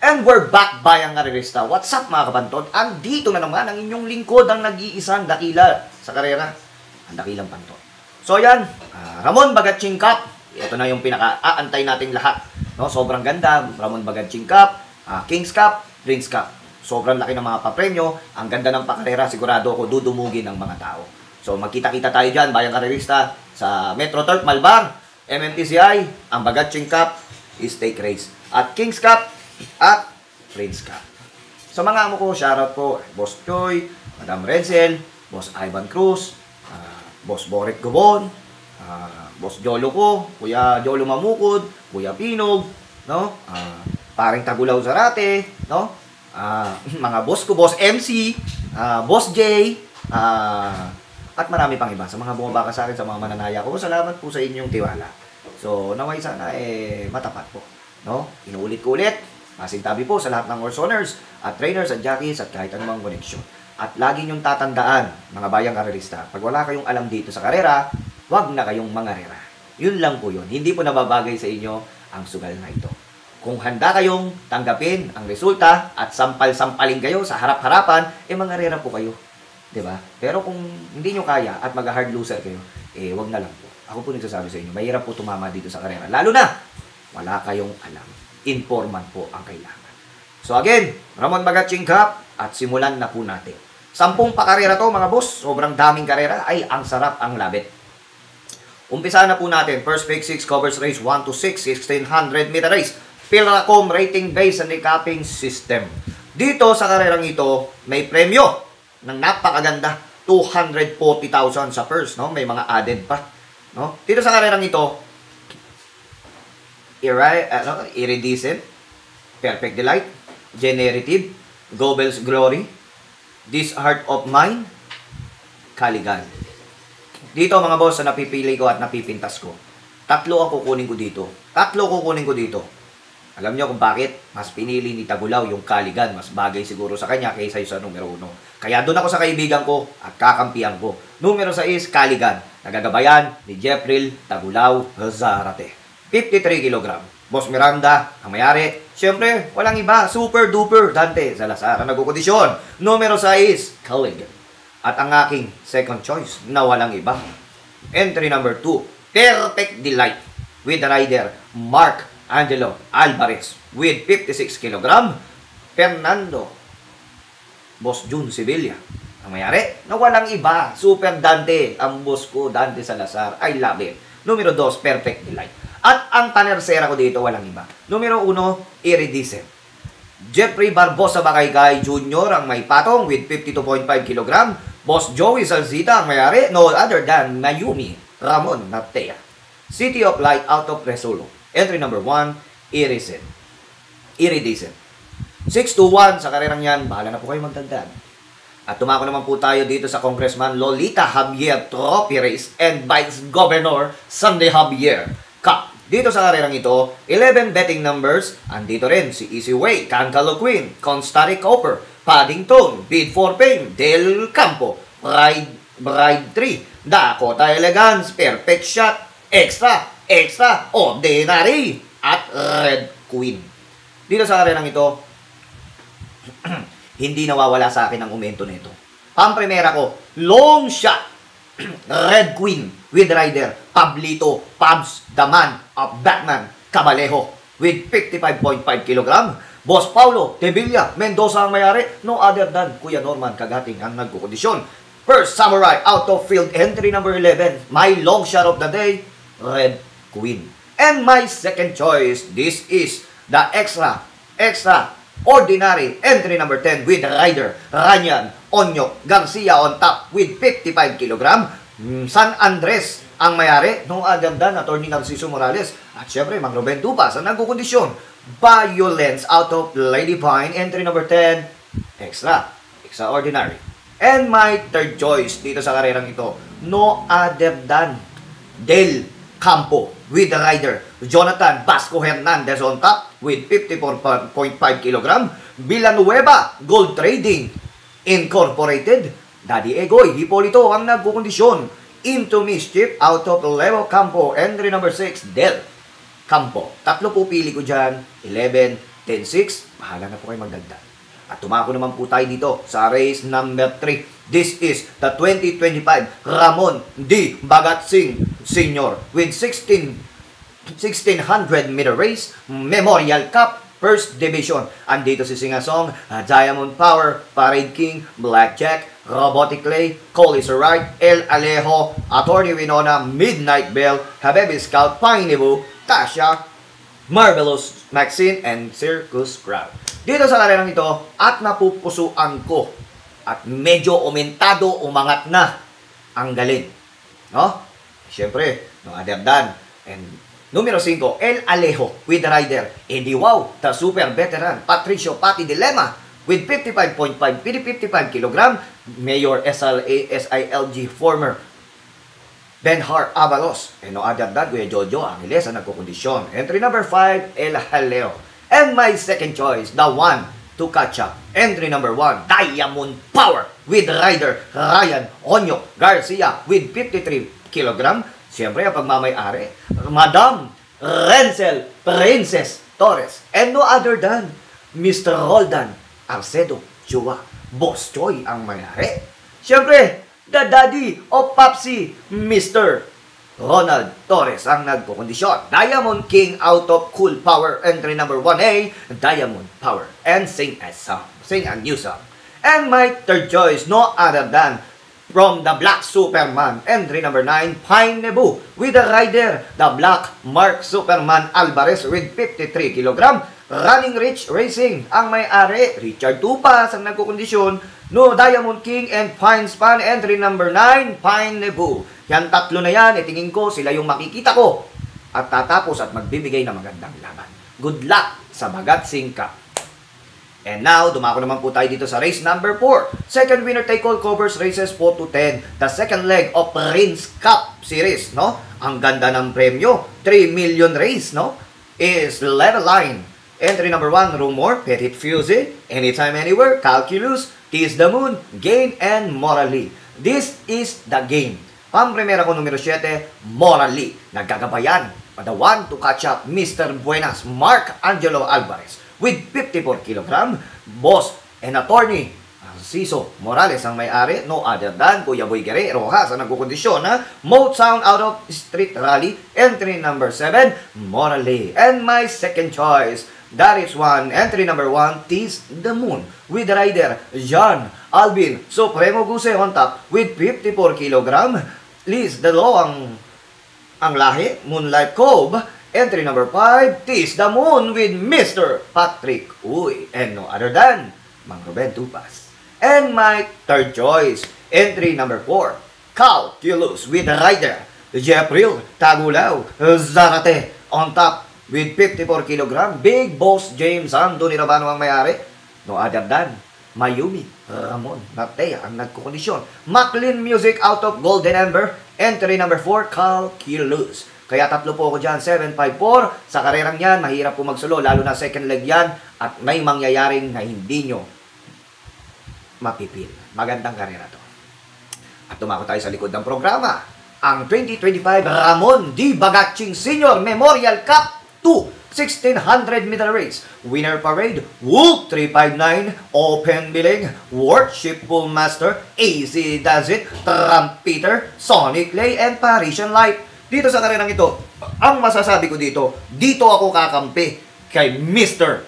And we're back, Bayang Karerista. What's up mga kabantod? Andito na naman ang inyong lingkod, ang nag-iisang dakila sa karera, ang dakilang pantod. So yan, Ramon Bagatching Cup. Ito na yung pinaka-aantay nating lahat. No? Sobrang ganda, Ramon Bagatching Cup, Kings Cup, Prince Cup. Sobrang laki ng mga papremyo. Ang ganda ng pakarera, sigurado ako dudumugin ng mga tao. So magkita-kita tayo dyan, Bayang Karerista, sa Metro Turf, Malbar, MMTCI, ang Bagatching Cup, Stake Race. At Kings Cup, at Prince Cup. Sa mga amo ko, shoutout po, Boss Choi, Madam Renzel, Boss Ivan Cruz, Boss Boret Gobon, Boss Jolo ko, Kuya Jolo Mamukod, Kuya Pinog, no? Paring Tagulaw Zarate, no? Mga boss ko, Boss MC, Boss J, at marami pang iba. Sa mga bumabaka sa akin, sa mga mananaya ko, salamat po sa inyong tiwala. So, naway sana, matapat po. No? Inuulit ko ulit. Masintabi po sa lahat ng horse owners at trainers at jockeys at kahit anumang koneksyon. At lagi niyong tatandaan, mga bayang karerista, pag wala kayong alam dito sa karera, wag na kayong mangarera. Yun lang po yun. Hindi po nababagay sa inyo ang sugal na ito. Kung handa kayong tanggapin ang resulta at sampal-sampalin kayo sa harap-harapan, mangarera po kayo. Diba? Pero kung hindi nyo kaya at mag-hard loser kayo, wag na lang po. Ako po nagsasabi sa inyo, mahirap po tumama dito sa karera. Lalo na, wala kayong alam. Informant po ang kailangan. So again, Ramon Bagatching Cup at simulan na po natin. 10 pakarera to mga boss, sobrang daming karera, ay ang sarap ang labit. Umpisa na po natin, first pick 6 covers race 1 to 6, 1600 meter race. Pilracom rating based handicapping system. Dito sa karerang ito, may premyo ng napakaganda, 240,000 sa first, no? May mga added pa, no? Dito sa karerang ito, Iridescent, Perfect Delight, Generative, Goebel's Glory, This Heart of Mine, Caligan. Dito mga boss, na napipili ko at napipintas ko, 3 ang kukunin ko dito. 3 kukunin ko dito. Alam niyo kung bakit? Mas pinili ni Tagulaw yung Caligan. Mas bagay siguro sa kanya kaysa sa numero 1. Kaya doon ako sa kaibigan ko at kakampihan ko. Numero 6, Caligan. Nagagabayan ni Jeffrey Tagulaw Zarate. 53 kg. Boss Miranda, ang mayari. Siyempre, walang iba. Super duper Dante Salazar ang nagkukondisyon. Numero 6, Caligan. At ang aking second choice na walang iba. Entry number 2, Perfect Delight. With the rider, Mark Angelo Alvarez. With 56 kg. Fernando, Boss Jun Sevilla. Ang mayari, na walang iba. Super Dante. Ang boss ko, Dante Salazar. I love it. Numero 2, Perfect Delight. At ang panersera ko dito, walang iba. Numero 1, Iridescent. Jeffrey Barbosa Bakaykay Jr. ang may patong with 52.5 kg. Boss Joey Salzita ang mayari, no other than Mayumi Ramon Naptea. City of Light out of Resolo. Entry number 1, Iridescent. 6-1 sa karerang yan, bahala na po kayo magdagdag. At tumako naman po tayo dito sa Congressman Lolita Javier Trophy Race and Vice Governor Sunday Javier Cup. Dito sa karerang ito, 11 betting numbers. Andito rin si Easy Way, Cancalo Queen, Constary Copper, Paddington, Bid for Fame, Del Campo, Bride 3, Dakota Elegance, Perfect Shot, Extra, Ordinary, at Red Queen. Dito sa karerang ito, hindi nawawala sa akin ang umento nito. Pampremera ko, long shot, Red Queen with rider Pablito Pabs, the man of Batman Cabalejo with 55.5 kg. Boss Paulo Tevilla Mendoza ang mayari, no other than Kuya Norman Kagating ang nagkukondisyon. First Samurai out of field, entry number 11, my long shot of the day, Red Queen. And my second choice, this is the extra ordinary, entry number 10 with rider Ranyan Onyo Garcia on top with 55 kg. San Andres ang mayari, no other than Atty. Narciso Morales. At syempre, Mang Ruben Tupas ang nagkukondisyon. Violence out of Lady Pine, entry number 10, extraordinary. And my third choice dito sa karerang ito, no other than Del Campo with the rider Jonathan Vasco Hernandez on top with 54.5 kg. Villanueva Gold Trading Incorporated, Daddy Egoy Hipolito ang nagkukondisyon. Into Mischief out of Levo Campo, entry number 6, Del Campo. 3 pupili ko dyan, 11, 10-6, bahala na po kayo magdagdag. At tumako naman po tayo dito sa race number 3. This is the 2025 Ramon D. Bagatsing Sr. with 1600 meter race Memorial Cup First Division. Andito si Singasong, Diamond Power, Parade King, Blackjack, Robotic Clay, Cole is right, El Alejo, Attorney Winona, Midnight Bell, Habibi Scout, Pinebu, Tasha, Marvelous Maxine, and Circus Crowd. Dito sa karerang ito, at napupusuan ko, at medyo umangat na ang galing. No? Siyempre, no other than, and numero 5, El Alejo with the rider, Eddie Wow, the super veteran, Patricio Pati Dilema, with 55.5, 55 kg, Mayor SILG former Benhar Avalos, and no other than, Kuya Jojo Angeles ang nagkukondisyon. Entry number 5, El Jaleo. And my second choice, the one to catch up. Entry number 1, Diamond Power with rider Ryan Onyo Garcia with 53 kg. Siyempre, ang pagmamay-ari, Madam Renzel Princess Torres. And no other than Mr. Roldan Arcedo Chua. Boss Choi ang may-ari. Siyempre, the daddy of Papsi, Mr. Ronald Torres ang nagkukondisyon. Diamond King out of Cool Power, entry number 1A, Diamond Power, and sing a song, sing a new song. And my third choice, no other than from the Black Superman, entry number 9, Pine Nebu, with the rider, the Black Mark Superman Alvarez with 53 kg. Running Rich Racing ang may-ari, Richard Tupas ang nagkukondisyon, no Diamond King and Pine Span, entry number 9, Pine Nebu. Yan tatlo na yan, itingin ko sila yung makikita ko at tatapos at magbibigay ng magandang laban. Good luck sa Bagatsing Cup. And now, dumako naman po tayo dito sa race number 4. Second winner take all covers races 4 to 10. The second leg of Prince Cup Series, no? Ang ganda ng premyo, 3 million race, no? Is level line. Entry number 1, Rumor, Petit Fuse, Anytime Anywhere, Calculus, Tease the Moon, Gain, and Morally. This is the game. Pampremera ko numero 7, Morally. Nagkagabayan, the one to catch up, Mr. Buenas, Mark Angelo Alvarez, with 54 kg. Boss and attorney, Ciso Morales ang may-ari, no other than Kuya Boy Guerrero Rojas ang nagkukondisyon, ha? Mode Sound out of Street Rally, entry number 7, Morally. And my second choice, that is one, entry number 1, Tease the Moon, with rider John Alvin Supremo Guse on top with 54 kg. Liz Delo ang lahi, Moonlight Cove, entry number 5, Tease the Moon with Mr. Patrick Uy, and no other than Mang Ruben Tupas. And my third choice, entry number 4, Calculus with rider Jepril Tagulaw Zarate on top with 54 kg. Big Boss James Anthony Rabano ang may-ari, no other than Mayumi Ramon Natea ang nagkukondisyon. Maclean Music out of Golden Ember, entry number 4, Calculus. Kaya tatlo po ako dyan, 754. Sa karerang yan, mahirap po magsulo, lalo na second leg yan, at may mangyayaring na hindi nyo mapipil. Magandang karera to. At tumako tayo sa likod ng programa. Ang 2025 Ramon D. Bagatsing Sr. Memorial Cup 2 1600 meter race. Winner parade, Wolf 359, Open Billing, Worshipful Master, AC Does It, Trumpeter, Sonic Lay, and Parisian Light. Dito sa karerang ito, ang masasabi ko dito ako kakampi kay Mr.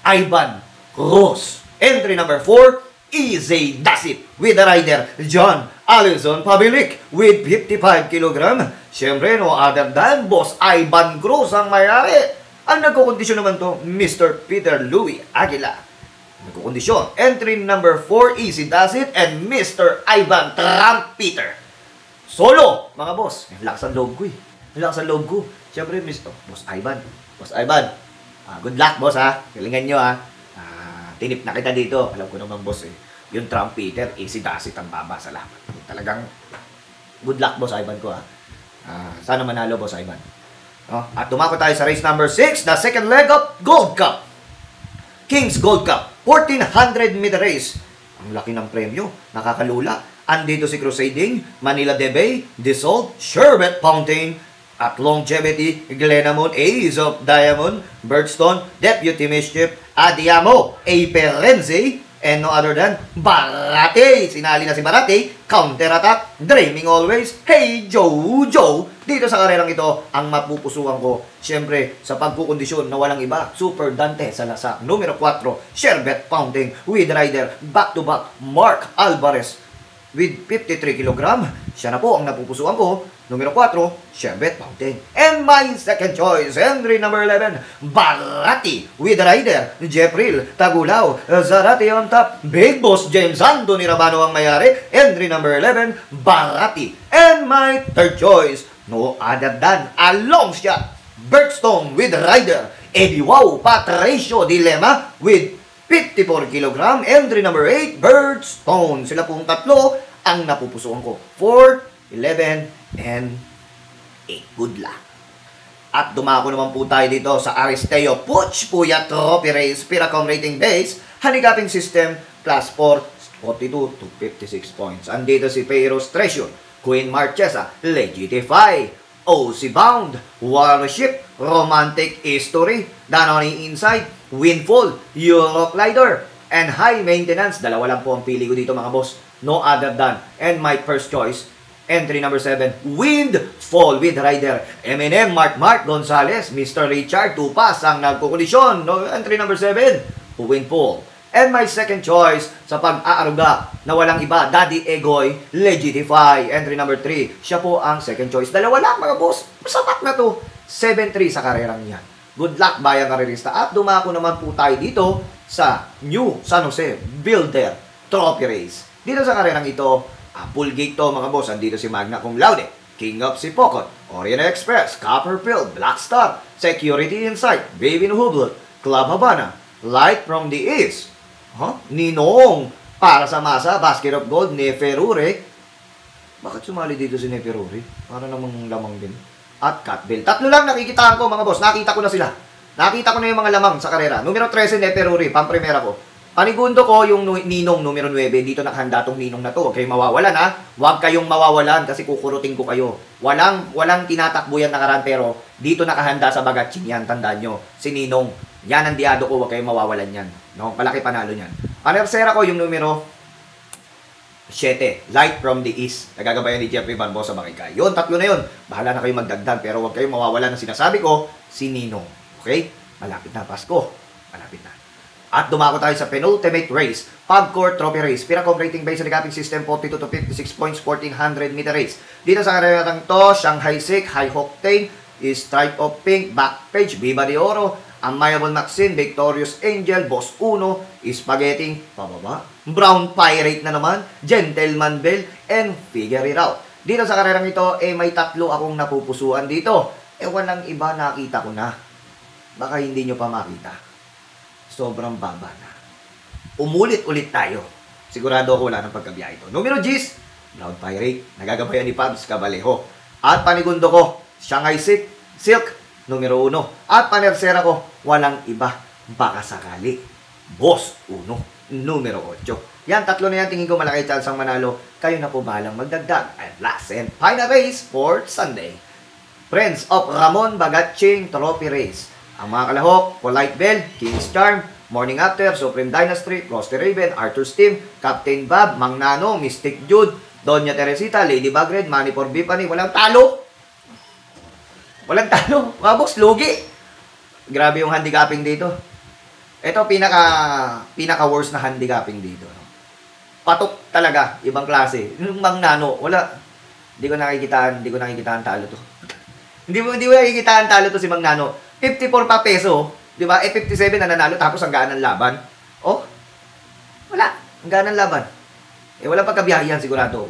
Ivan Cruz. Entry number 4, Easy Does It, with the rider John Alison Pabilik with 55 kg. Siyempre, no other than Boss Ivan Cruz ang may-ari. Ang nagkukondisyon naman to, Mr. Peter Louis Aguila. Nagkukondisyon, entry number 4, Easy Does It, and Mr. Ivan Trumpeter. Solo, mga boss. Lakas ang loob ko eh. Lakas ang loob ko. Siyempre, Boss Ivan. Boss Ivan, good luck, boss, ha. Galingan nyo, ha. Tinip na kita dito. Alam ko naman, boss, eh. Yung Trumpeter, Easy Does It ang baba. Salamat. Talagang, good luck, Boss Ivan ko, ha. Sana manalo, Boss Ivan. At tumako tayo sa race number 6, the second leg of Gold Cup. King's Gold Cup, 1400 meter race. Ang laki ng premyo, nakakalula. Andito si Crusading, Manila Debay, Dissolve, Sherbet Fountain, at Longevity, Glenamon, Ace of Diamond, Birdstone, Deputy Mischief, Adiamo, Aperenze, and no other than Barate. Sinali na si Barate, Counter Attack, Dreaming Always, Hey Jojo. Dito sa karerang ito, ang mapupusuan ko, syempre, sa pagkukondisyon na walang iba, Super Dante Salazar. Numero 4, Sherbet Fountain with Rider, back-to-back, Mark Alvarez with 53 kg. Siya na po ang napupusuan ko. Numero 4, Sherbet Fountain. And my second choice, entry number 11, Barati with Rider, Jepril, Tagulaw, Zarate on top, Big Boss James Anthony Rabano ang mayari. Entry number 11, Barati. And my third choice, no other than a long shot, Birdstone with Rider, Eddie Wow, Patricio Dilema with 54 kg. Entry number 8, Birdstone. Sila pong tatlo ang napupusuan ko. 4, 11, and 8. Good luck. At dumako naman po tayo dito sa Aristeo Puch Puyat Trophy Race Piracom Rating Base Handicaping System Class 4, 42 to 56 points. Andito si Peiros Treasure, Queen Marchesa, Legitify, OC Bound, Warship, Romantic History, Danone Inside, Windfall, Europe Glider, and High Maintenance. Dalawa lang po ang pili ko dito mga boss. No other than. And my first choice, entry number 7, Windfall with Rider, Eminem, Mark Gonzalez, Mr. Richard Tupas ang nagkukondisyon. No, entry number 7, Windfall. And my second choice sa pag-aaruga na walang iba, Daddy Egoy, Legitify. Entry number 3, siya po ang second choice. Dalawa lang mga boss, sapat na to. 7-3 sa karerang yan. Good luck bayang karerista. At dumako naman po tayo dito sa New San Jose Builder Trophy Race. Dito sa karerang ito, full gate to mga boss. Andito si Magna Cum Laude, King of Sipocot, Orient Express, Copperfield, Black Star, Security Insight, Baby Hublot, Club Habana, Light from the East, Ninong, para sa masa, Basket of Gold, Neferure. Bakit sumali dito si Neferure? Para namang lamang din. At Catbill. Tatlo lang nakikitaan ko mga boss. Nakita ko na sila. Nakita ko na yung mga lamang sa karera. Numero 13, Neferure, pang-primera ko. Panigundo ko yung Ninong numero 9. Dito nakahanda tong Ninong na to. Huwag kayong mawawalan ha. Huwag kayong mawawalan kasi kukurutin ko kayo. Walang tinatakbo yan nakaraan pero dito nakahanda sa bagatching yan. Tandaan nyo. Si Ninong. Yan ang diado ko. Huwag kayong mawawalan yan. No? Palaki panalo yan. Panersera ko yung numero 7. Light from the East. Nagagabayan ni Jeffrey Barbosa Makikay. Yun, tatlo na yun. Bahala na kayong magdagdag pero huwag kayong mawawalan ng sinasabi ko. Si Ninong. Okay? Malapit na Pasko. Malapit na. At dumako tayo sa penultimate race, Pagcourt Trophy Race, Piracom Rating Base Handicaping System, 42 to 56 points, 1400 meter race. Dito sa karerang to, Shanghai Sick, High Octane, Stripe of Pink, Backpage, Viva de Oro, Amiable Maxine, Victorious Angel, Boss Uno, Spaghetti, pababa, Brown Pirate na naman, Gentleman Bell, and Figure It Out. Dito sa karerang ito, may tatlo akong napupusuan dito. Walang iba nakita ko na. Baka hindi nyo pa makita. Sobrang baba na. Umulit-ulit tayo. Sigurado ako wala ng pagkabiyahe ito. Numero 10, Brown Pirate. Nagagabayan ni Pabs Cabalejo. At panigundo ko, Shanghai Silk, numero 1. At panersera ko, walang iba. Baka sakali. Boss 1, numero 8. Yan, tatlo na yan. Tingin ko malaki chance ang manalo. Kayo na po bahalang magdagdag. At last and final race for Sunday. Friends of Ramon Bagatching Trophy Race. Ang mga kalahok, Polite Bell, King's Charm, Morning After, Supreme Dynasty, Frosty Raven, Arthur's Team, Captain Bob, Mang Nano, Mystic Jude, Doña Teresita, Lady Bagred, Manny for Bipani. Walang talo! Walang talo! Mga boss, lugi! Grabe yung handicapping dito. Ito, pinaka-worst na handicapping dito. Patok talaga, ibang klase. Yung Mang Nano, wala. Hindi ko nakikitaan talo to. Hindi mo nakikitaan talo to si Mang Nano. 54 pa peso, di ba? 57 na nanalo tapos ang gaan ng laban. Oh, wala. Ang gaan ng laban. Walang pagkabiyahe yan sigurado.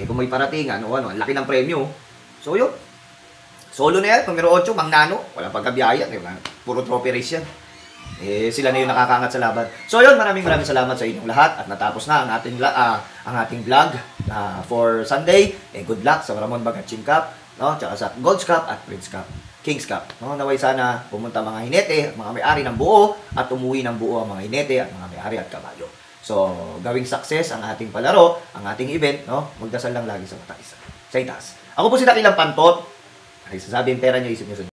Kung may paratingan, ang laki ng premyo. So, yun. Solo na yan, numero 8, Mang Nano. Walang pagkabiyahe yan. Puro trophy race yan. Sila na yung nakakangat sa laban. So, yun. Maraming salamat sa inyong lahat. At natapos na ang ating vlog for Sunday. Good luck sa Ramon Bagatching Cup. No? Tsaka sa Gold's Cup at Prince Cup. King's Cup. No, naway sana pumunta mga hinete, mga may-ari ng buo at umuwi ng buo ang mga hinete at mga may-ari at kabayo. So, gawing success ang ating palaro, ang ating event, no? Magdasal lang lagi sa mataas. Sa itaas. Ako po si Dakilang Pantot. Ay, sasabi yung pera nyo, isip nyo.